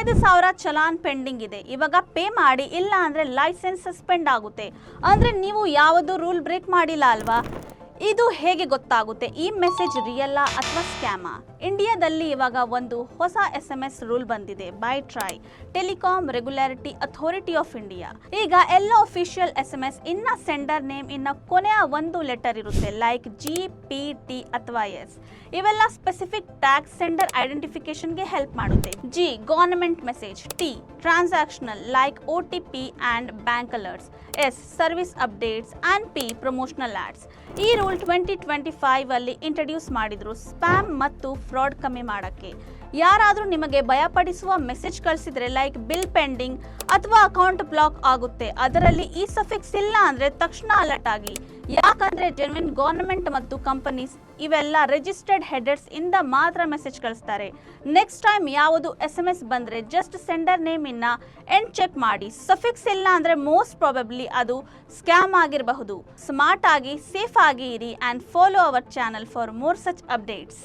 5,000 challan pending ಇದೆ, ಇವಾಗ pay ಮಾಡಿ, ಇಲ್ಲ ಅಂದರೆ ಲೈಸೆನ್ಸ್ ಸಸ್ಪೆಂಡ್ ಆಗುತ್ತೆ. ಅಂದರೆ ನೀವು ಯಾವುದು ರೂಲ್ ಬ್ರೇಕ್ ಮಾಡಿಲ್ಲ ಅಲ್ವಾ? ಇದು ಹೇಗೆ ಗೊತ್ತಾಗುತ್ತೆ ಈ ಮೆಸೇಜ್ ರಿಯಲ್ಲಾ ಅಥವಾ ಸ್ಕ್ಯಾಮಾ? ಇಂಡಿಯಾದಲ್ಲಿ ಇವಾಗ ಒಂದು ಹೊಸ SMS ರೂಲ್ ಬಂದಿದೆ by TRAI telecom regulatory authority of India. ಈಗ ಎಲ್ಲ ಅಫಿಷಿಯಲ್ SMS ಇನ್ನ ಸೆಂಡರ್ ನೇಮ್ ಇನ್ನ ಕೊನೆಯ ಒಂದು ಲೆಟರ್ ಇರುತ್ತೆ, ಲೈಕ್ GPT ಅಥವಾ S. ಇವೆಲ್ಲ ಸ್ಪೆಸಿಫಿಕ್ ಟ್ಯಾಕ್ಸ್ ಸೆಂಡರ್ ಐಡೆಂಟಿಫಿಕೇಶನ್ಗೆ ಹೆಲ್ಪ್ ಮಾಡುತ್ತೆ. G government message, T transactional like OTP and bank alerts, S service updates and P promotional ads. ಈ ರೂಲ್ 2025 ಅಲ್ಲಿ ಇಂಟ್ರೊಡ್ಯೂಸ್ ಮಾಡಿದ್ರು ಸ್ಪ್ಯಾಮ್ ಮತ್ತು ಫ್ರಾಡ್ ಕಮ್ಮಿ ಮಾಡಕ್ಕೆ. ಯಾರಾದರೂ ನಿಮಗೆ ಭಯಪಡಿಸುವ ಮೆಸೇಜ್ ಕಳಿಸಿದ್ರೆ ಲೈಕ್ ಬಿಲ್ ಪೆಂಡಿಂಗ್ ಅಥವಾ ಅಕೌಂಟ್ ಬ್ಲಾಕ್ ಆಗುತ್ತೆ, ಅದರಲ್ಲಿ ಈ ಸಫಿಕ್ಸ್ ಇಲ್ಲ ಅಂದ್ರೆ ತಕ್ಷಣ ಅಲರ್ಟ್ ಆಗಿ. ಯಾಕಂದ್ರೆ ಜೆನ್ವಿನ್ ಗವರ್ನಮೆಂಟ್ ಮತ್ತು ಕಂಪನೀಸ್ ಇವೆಲ್ಲ ರಿಜಿಸ್ಟರ್ಡ್ ಹೆಡರ್ಸ್ ಇಂದ ಮಾತ್ರ ಮೆಸೇಜ್ ಕಳಿಸ್ತಾರೆ. ನೆಕ್ಸ್ಟ್ ಟೈಮ್ ಯಾವುದು SMS ಬಂದ್ರೆ ಜಸ್ಟ್ ಸೆಂಡರ್ ನೇಮ್ ಇನ್ನ ಎಂಡ್ ಚೆಕ್ ಮಾಡಿ. ಸಫಿಕ್ಸ್ ಇಲ್ಲ ಅಂದ್ರೆ ಮೋಸ್ಟ್ ಪ್ರಾಬಬ್ಲಿ ಅದು ಸ್ಕ್ಯಾಮ್ ಆಗಿರಬಹುದು. ಸ್ಮಾರ್ಟ್ ಆಗಿ ಸೇಫ್ ಆಗಿ ಇರಿ and follow our channel for more such updates.